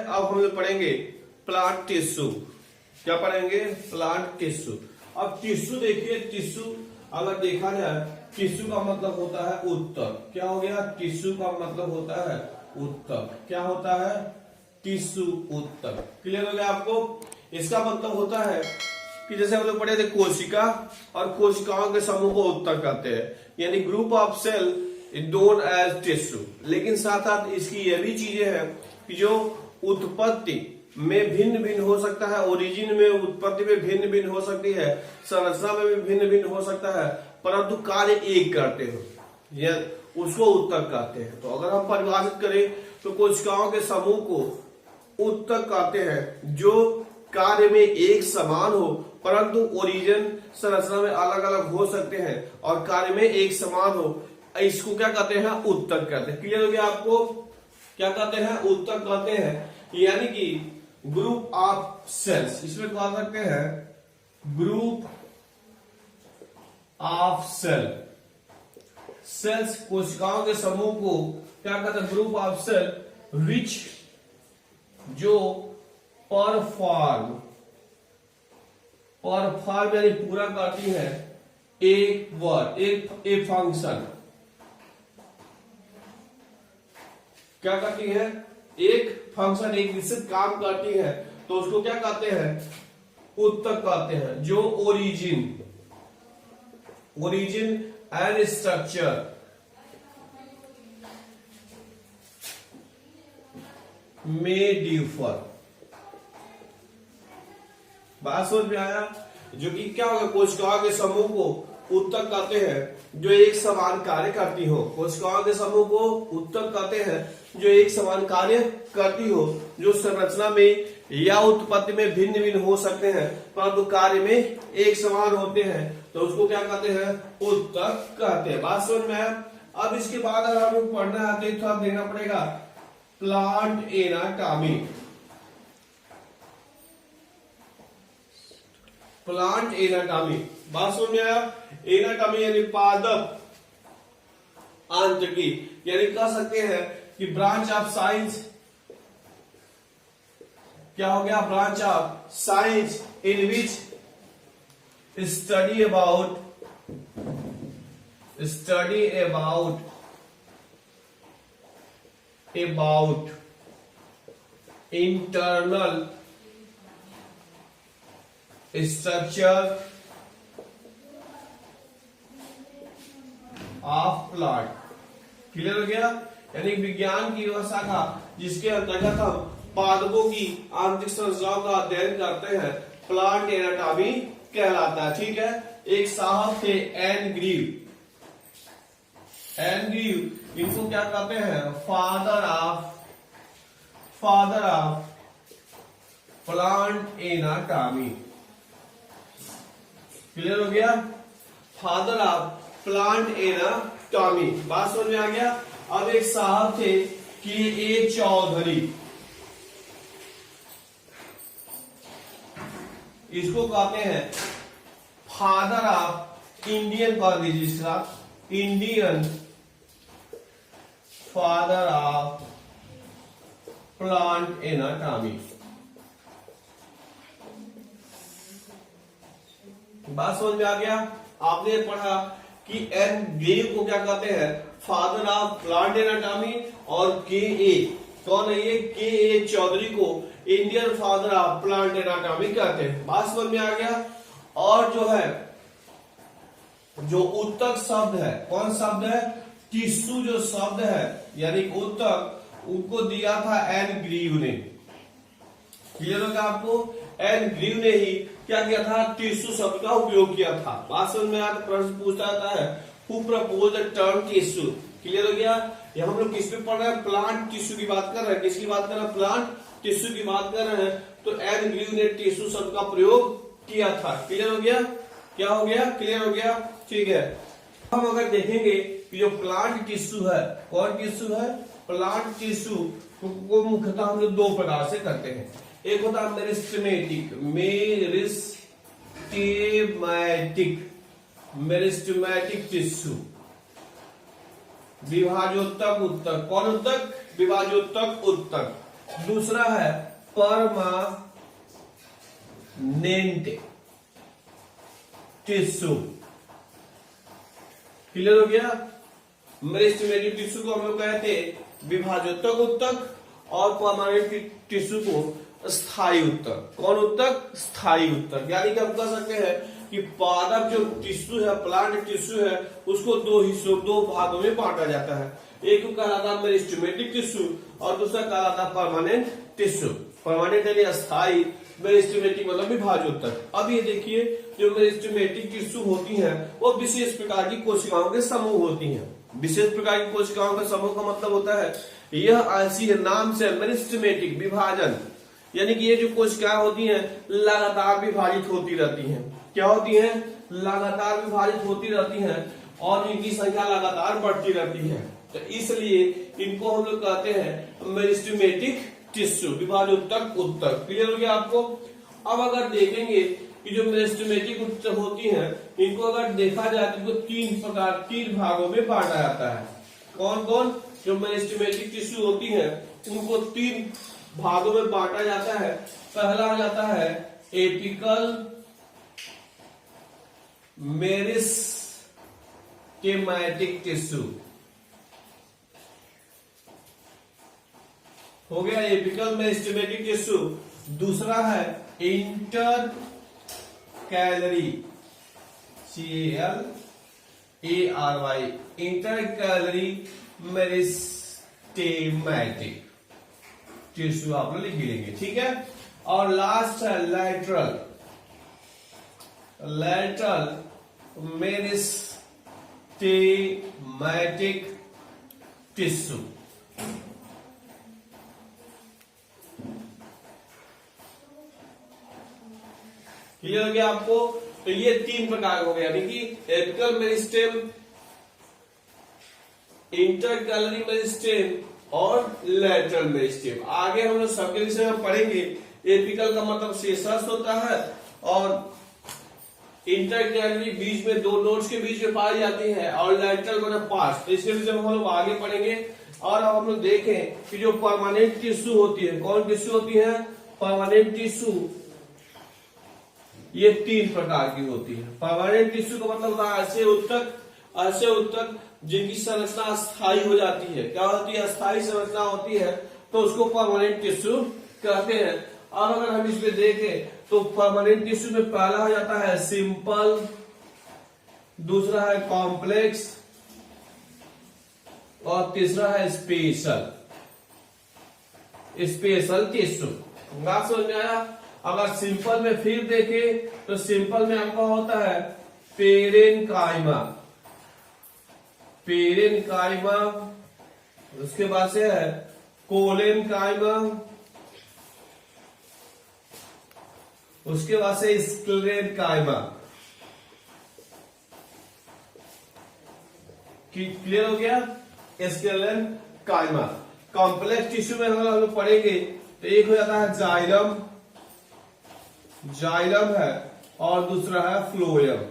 अब हम लोग पढ़ेंगे प्लांट टिश्यू। क्या पढ़ेंगे? Plant tissue. अब टिश्यू देखिए, टिश्यू अगर देखा जाए, टिश्यू का मतलब होता है ऊतक। क्या हो गया? टिश्यू का मतलब होता है ऊतक। क्या होता है? टिश्यू, ऊतक। क्लियर हो गया आपको? इसका मतलब होता है कि जैसे हम लोग पढ़े थे कोशिका, और कोशिकाओं के समूह को ऊतक कहते हैं, यानी group of cell known as tissue. लेकिन साथ साथ इसकी यह भी चीजें हैं कि जो उत्पत्ति में भिन्न भिन्न हो सकता है, ओरिजिन में, उत्पत्ति में भिन्न भिन्न हो सकती है, संरचना में भी भिन्न भिन्न हो सकता है, परंतु कार्य एक करते हो, यह उसको ऊतक कहते हैं। तो अगर हम परिभाषित करें तो कोशिकाओं के समूह को ऊतक कहते हैं जो कार्य में एक समान हो, परंतु ओरिजिन, संरचना में अलग अलग हो सकते हैं, और कार्य में एक समान हो। इसको क्या कहते हैं? ऊतक कहते हैं। क्लियर हो गया आपको? क्या कहते हैं? ऊतक कहते हैं। यानी कि ग्रुप ऑफ सेल्स, इसमें कह सकते हैं ग्रुप ऑफ सेल। सेल्स, कोशिकाओं के समूह को क्या कहते हैं? ग्रुप ऑफ सेल विच, जो परफॉर्म यानी पूरा करती है एक वर्क, एक फंक्शन। क्या करती है? एक फंक्शन, एक निश्चित काम करती है, तो उसको क्या कहते हैं? ऊतक कहते हैं। जो ओरिजिन एंड स्ट्रक्चर में डिफर। बात समझ में आया? जो कि क्या होगा? कोशिकाओं के समूह को ऊतक कहते हैं जो एक समान कार्य करती हो। कोशिकाओं के समूह को ऊतक कहते हैं जो एक समान कार्य करती हो, जो संरचना में या उत्पत्ति में भिन्न भिन्न हो सकते हैं, परंतु कार्य में एक समान होते हैं, तो उसको क्या कहते हैं? ऊतक कहते हैं। बात समझ में आया? अब इसके बाद अगर हमें पढ़ना है तो थोड़ा देना पड़ेगा प्लांट एनाटॉमी। प्लांट एनाटॉमी, बात समझ में आया? एनाटॉमी यानी पादप आंतरिकी, यानी कह सकते हैं कि ब्रांच ऑफ साइंस। क्या हो गया? Branch of science in which study about internal structure of plant. Clear हो गया? यानी विज्ञान की वह शाखा जिसके अंतर्गत हम पादपों की आंतरिक संरचनाओं का अध्ययन करते हैं, प्लांट एनाटॉमी कहलाता है। ठीक है? एक साहब थे एन ग्रीव, इनको क्या कहते हैं? Father of plant anatomy. Clear हो गया? Father of plant anatomy. बात समझ में आ गया? अब एक साहब थे के चौधरी, इसको कहते हैं father of Indian father of plant anatomy. बात समझ में आ गया? आपने पढ़ा कि एन ग्रीव को क्या कहते हैं? Father of plant anatomy. और कौन है ये? के चौधरी को Indian father of plant anatomy कहते हैं। बात समझ में आ गया? और जो है, जो ऊतक शब्द है, कौन शब्द है? टिश्यू जो शब्द है, यानी ऊतक, उनको दिया था एन ग्रीव ने। क्लियर होगा आपको? एन ग्रीव ने ही क्या किया था? टिश्यू शब्द का उपयोग किया था। बात समझ में आया? तो प्रश्न पूछता रहता है who propose the term tissue. Clear हो गया? ये हम लोग किस पे पढ़ रहे हैं? प्लांट टिश्यू की बात कर रहे हैं। किसकी बात कर रहे हैं? प्लांट टिश्यू की बात कर रहे हैं। तो एन ग्रीव ने टिश्यू शब्द का प्रयोग किया था। क्लियर हो गया? क्या हो गया? क्लियर हो गया? ठीक है। हम अगर देखेंगे कि जो प्लांट टिश्यू है, कौन टिश्यू है? प्लांट टिश्यू को मुख्यतः हम लोग दो प्रकार से करते हैं। एक होता है मेरिस्टेमेटिक टिश्यू, विभाजोत्तक ऊतक। कौन ऊतक? विभाजोत्तक ऊतक। दूसरा है परमानेंट टिश्यू। क्लियर हो गया। मेरिस्टेमेटिक टिश्यू को हम लोग कहते हैं विभाजोत्तक उत्तक और परमानेंट टिश्यू को स्थायी उत्तक। कौन उत्तक? स्थायी उत्तक। यानी कि हम कह सकते हैं कि पादप जो टिश्यू है, प्लांट टिश्यू है, उसको दो हिस्सों, दो भागों में बांटा जाता है। एक को कहलाता है मेरिस्टेमेटिक टिश्यू और दूसरा कहलाता है परमानेंट टिश्यू। परमानेंट यानी अस्थायी, मेरिस्टेमेटिक मतलब विभाजोत्तक। अब ये देखिए, जो मेरिस्टेमेटिक टिश्यू होती हैं वो विशेष प्रकार की कोशिकाओं के समूह होती हैं। विशेष प्रकार की कोशिकाओं का समूह का मतलब होता है यह ऐसी नाम से मेरिस्टेमेटिक विभाजन, यानी कि ये जो कोशिकाएं होती हैं लगातार विभाजित होती रहती हैं। क्या होती हैं? लगातार विभाजित होती रहती हैं और इनकी संख्या लगातार बढ़ती रहती है। तो इसलिए इनको हम लोग कहते हैं मेरिस्टेमेटिक टिश्यू, विभाजोत्तक उत्तक। क्लियर हो गया आपको। अब अगर देखेंगे कि जो मेरिस्टेमेटिक उत्तक होती हैं, इनको अगर देखा जाए तो इनको तीन भागों में बांटा जाता है। कौन कौन? जो मेरिस्टेमेटिक टिश्यू होती हैं उनको तीन भागों में बांटा जाता है। पहला आ जाता है एपिकल मेरिस्टेमेटिक टिश्यू, हो गया एपिकल मेरिस्टेमेटिक टिश्यू। दूसरा है inter calorie, CALARY, inter calorie meristematic tissue आप लोग लिख लेंगे, ठीक है। और लास्ट है लैटरल मेरिस्टेमेटिक टिश्यू। क्लियर हो गया आपको। तो ये तीन प्रकार हो गए, यानी कि एपिकल मेरिस्टेम, इंटरकैलरी मेरिस्टेम और लैटरल मेरिस्टेम। आगे हम लोग सबके विषय में पढ़ेंगे। एपिकल का मतलब शीर्षस्थ होता है और इंटरकैलरी बीच में दो नोड्स के बीच में पाई जाती है और लैटरल मतलब पास। तो इसके विषय में हम लोग आगे पढ़ेंगे। और अब हम लोग देखें कि जो परमानेंट टिश्यू होती है, कौन टिश्यू होती है? Permanent tissue. ये तीन प्रकार की होती है। परमानेंट टिश्यू का मतलब होता है ऐसे उत्तक जिनकी संरचना स्थायी हो जाती है। क्या होती है? अस्थायी संरचना होती है, तो उसको परमानेंट टिश्यू कहते हैं। और अगर हम इसमें देखें तो परमानेंट टिश्यू में पहला हो जाता है सिंपल, दूसरा है कॉम्प्लेक्स और तीसरा है स्पेशल टिश्यू। बात समझ में आया? अगर सिंपल में फिर देखें तो सिंपल में आपका होता है पेरेनकाइमा, उसके बाद से है कोलेनकाइमा, उसके बाद से स्क्लेरेनकाइमा। क्लियर हो गया? स्क्लेरेनकाइमा। कॉम्प्लेक्स टिश्यू में हम लोग पढ़ेंगे तो एक हो जाता है जाइलम है और दूसरा है फ्लोएम।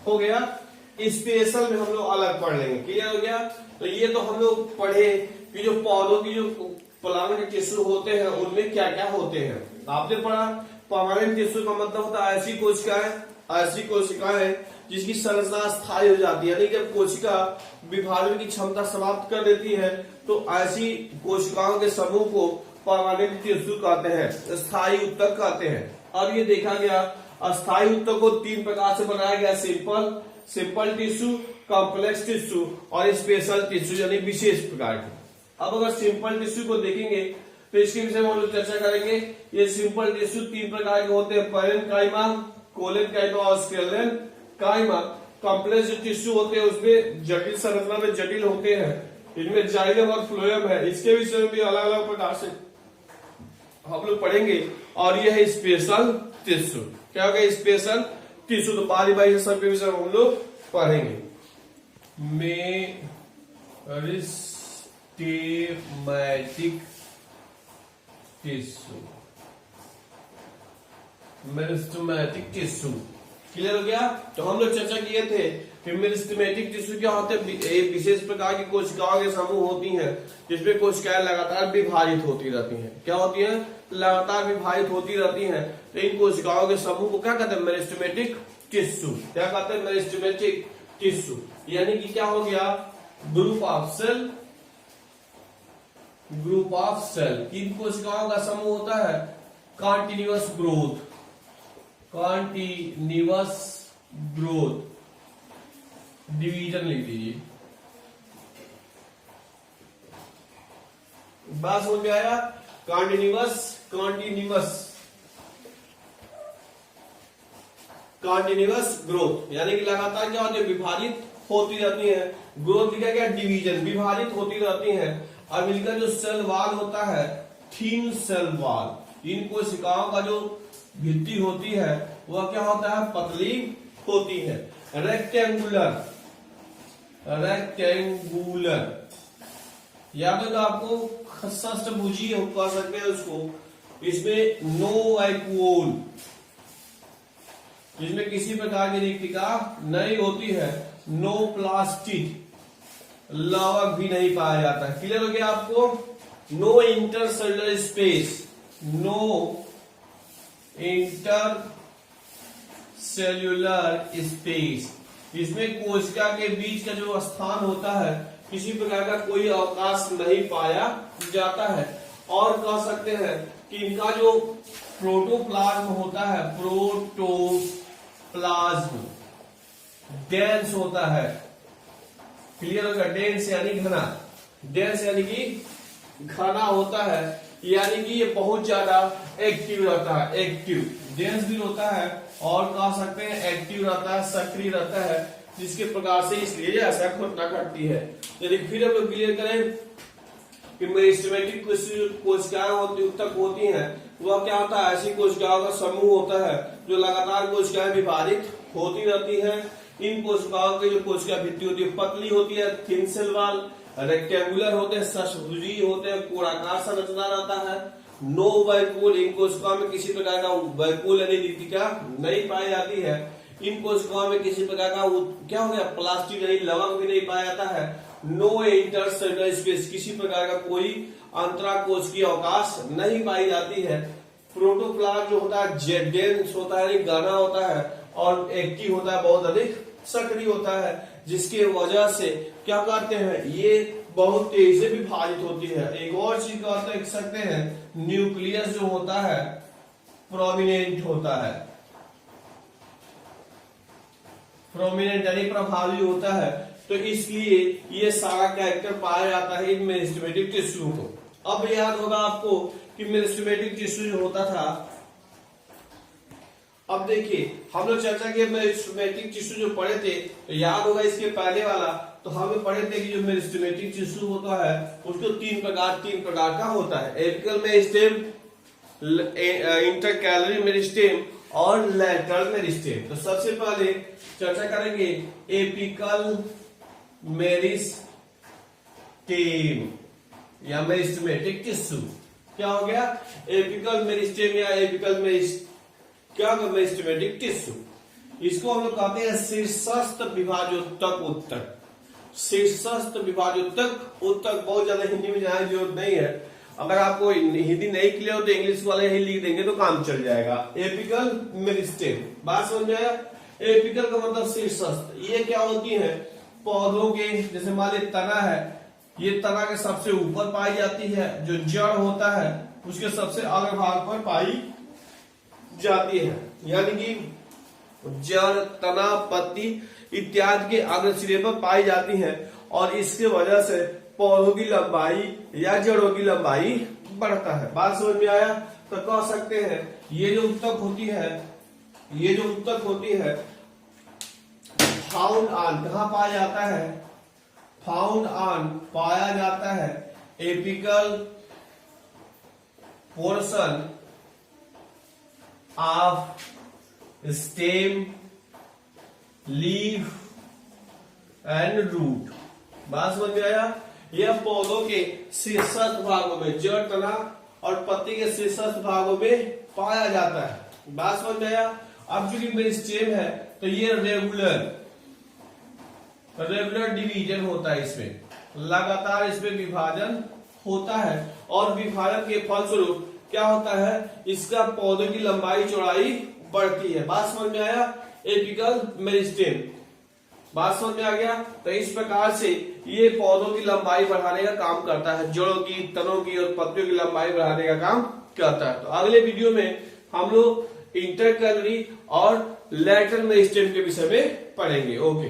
हो गया। स्पेशल में हम लोग अलग पढ़ लेंगे। क्लियर हो गया? तो ये तो हम लोग पढ़े कि जो पौधों की जो प्लांट टिश्यू होते हैं उनमें क्या क्या होते हैं। आपने पढ़ा परमानेंट टिश्यू का मतलब होता है ऐसी कोशिकाएं जिसकी संरचना स्थायी हो जाती है, यानी कि कोशिका विभाजन की क्षमता समाप्त कर देती है, तो ऐसी कोशिकाओं के समूह को परमानेंट टिश्यू कहते हैं, स्थायी उत्तक कहते हैं। अब ये देखा गया अस्थायी उत्तक को तीन प्रकार से बनाया गया, सिंपल टिश्यू, कॉम्प्लेक्स टिश्यू और स्पेशल टिश्यू, यानी विशेष प्रकार के। अब अगर सिंपल टिश्यू को देखेंगे तो इसके विषय में हम लोग चर्चा करेंगे। ये सिंपल टिश्यू तीन प्रकार के होते हैं, पैरेनकाइमा, कोलेनकाइमा और स्क्लेरेनकाइमा। कॉम्प्लेक्स टिश्यू होते हैं उसमें जटिल संरचना में जटिल होते हैं, इनमें जाइलम और फ्लोएम है। इसके विषय में भी अलग अलग प्रकार से हम लोग पढ़ेंगे। और यह है स्पेशल टिश्यू। क्या होगा? Special tissue. तो बारी बारी से सबके विषय में हम लोग पढ़ेंगे। मेरिस्टेमेटिक टिश्यू क्लियर हो गया। तो हम लोग चर्चा किए थे कि मेरिस्टेमेटिक टिश्यू क्या होते हैं, एक विशेष प्रकार की कोशिकाओं के समूह होती हैं जिसमें कोशिकाएं लगातार विभाजित होती रहती हैं। क्या होती हैं? लगातार विभाजित होती रहती हैं। तो इन कोशिकाओं के समूह को क्या कहते हैं? Meristematic tissue. क्या कहते हैं? Meristematic tissue. यानी कि क्या हो गया? Group of cell, group of cell. किन कोशिकाओं का समूह होता है? Continuous growth, continuous growth division लिख दीजिए। बात समझ में आया? कॉन्टिन्यूअस, कॉन्टिन्यूअस, कॉन्टिन्यूअस ग्रोथ यानी कि लगातार क्या होती है? विभाजित होती रहती है। ग्रोथ लिखा गया डिवीजन, विभाजित होती रहती है। अब इनका जो सेल वॉल होता है थिन सेल वॉल। इन कोशिकाओं का जो भित्ति होती है वह क्या होता है? पतली होती है। रेक्टेंगुलर, रेक्टेंगुलर याद होगा आपको, षष्ठभुजी हम कह सकते हैं उसको। इसमें नो वैक्यूल, जिसमें किसी प्रकार की रिक्तिका नहीं होती है। नो प्लास्टिक, लवक भी नहीं पाया जाता है। क्लियर हो गया आपको? No intercellular space, no inter cellular space. इसमें कोशिका के बीच का जो स्थान होता है किसी प्रकार का कोई अवकाश नहीं पाया जाता है। और कह सकते हैं कि इनका जो प्रोटोप्लाज्म होता है, प्रोटोप्लाज्म डेंस होता है। क्लियर होगा? डेंस यानी घना, डेंस यानी कि घना होता है, यानी कि ये बहुत ज्यादा एक्टिव रहता है। एक्टिव, डेंस भी होता है और कह सकते हैं एक्टिव रहता है, सक्रिय रहता है, जिसके प्रकार से इसलिए ऐसा घटना घटती है। यदि फिर हम लोग क्लियर करें कि मेरिस्टेमेटिक कोशिकाएं उत्तक होती हैं, वह क्या होता है? ऐसी कोशिकाओं का समूह होता है जो लगातार कोशिकाएं विभाजित होती रहती हैं। इन कोशिकाओं की जो कोशिका भित्ति होती है पतली होती है, थिन सेल वॉल, रेक्टेंगुलर होते हैं, षष्ठभुजी होते हैं, कोणाकार संरचना रहता है। नो वैक्यूल, इन कोशिकाओं में किसी प्रकार का वैक्यूल यानी रिक्तिका नहीं पाई जाती है। इन कोशिकाओं में किसी प्रकार का क्या हो गया? प्लास्टिक यानी लवक भी नहीं पाया जाता है। नो इंटरसेल्युलर स्पेस, किसी प्रकार का कोई अंतराकोशिकीय अवकाश नहीं पाई जाती है। प्रोटोप्लाज्म जो होता है डेंस होता है, घना होता है और एक्टिव होता है, बहुत अधिक सक्रिय होता है, जिसके वजह से क्या करते हैं? ये बहुत तेजी से विभाजित होती है। एक और चीज कह सकते हैं, न्यूक्लियस जो होता है प्रोमिनेंट होता है, प्रोमिनेंट यानी प्रभावी होता है। तो इसलिए ये सारा कैरेक्टर पाया जाता है इन मेरिस्टेमेटिक टिश्यू को। अब याद होगा आपको कि मेरिस्टेमेटिक टिश्यू जो होता था, अब देखिए हम लोग चर्चा किए मेरिस्टेमेटिक टिश्यू जो पढ़े थे, तो याद होगा इसके पहले वाला तो हम पढ़े थे कि जो मेरिस्टेमेटिक टिश्यू होता है उसको तीन प्रकार का होता है। एपिकल मेरिस्टेम, इंटरकैलरी मेरिस्टेम और लैटरल मेरिस्टेम। तो सबसे पहले चर्चा करेंगे एपिकल मेरिस्टेम या मेरिस्टेमेटिक टिश्यू। क्या हो गया? एपिकल मेरिस्टेम या एपिकल मेरिस्टेमेटिक टिश्यू। इसको हम लोग कहते हैं शीर्षस्थ विभाजोत्तक उत्तक। शीर्षस्थ विभाजोत्तक उत्तक बहुत ज्यादा हिंदी में जाने की जरूरत नहीं है। अगर आपको हिंदी नहीं क्लियर हो तो इंग्लिश वाले ही लिख देंगे तो काम चल जाएगा। एपिकल मेरिस्टेम, बात समझ में आया? एपिकल का मतलब शीर्षस्थ। ये क्या होती है? पौधों के, जैसे मान लीजिए तना है, ये तना के सबसे ऊपर पाई जाती है। जो जड़ होता है उसके सबसे अग्र भाग पर पाई जाती है। यानी कि जड़, तना, पत्ती इत्यादि के अग्र सिरे पर पाई जाती है और इसके वजह से पौधों की लंबाई या जड़ों की लंबाई बढ़ता है। बात समझ में आया? तो कह सकते हैं ये जो उत्तक होती है, ये जो उत्तक होती है फाउंड ऑन, कहां पाया जाता है? फाउंड ऑन, पाया जाता है apical portion of stem, leaf and root. बात समझ में आया? यह पौधों के शीर्षस्थ भागों में, जड़, तना और पत्ती के शीर्षस्थ भागों में पाया जाता है। बात समझ में आया? अब चूंकि मेरिस्टेम है तो ये रेगुलर डिवीजन होता है, इसमें लगातार इसमें विभाजन होता है और विभाजन के फलस्वरूप क्या होता है, इसका पौधे की लंबाई चौड़ाई बढ़ती है। बात समझ में आया? एपिकल मेरिस्टेम, बात समझ में आ गया? तो इस प्रकार से ये पौधों की लंबाई बढ़ाने का काम करता है, जड़ों की, तनों की और पत्तियों की लंबाई बढ़ाने का काम करता है। तो अगले वीडियो में हम लोग इंटरकैलरी और लैटरल मेरिस्टेम के विषय में पढ़ेंगे। ओके।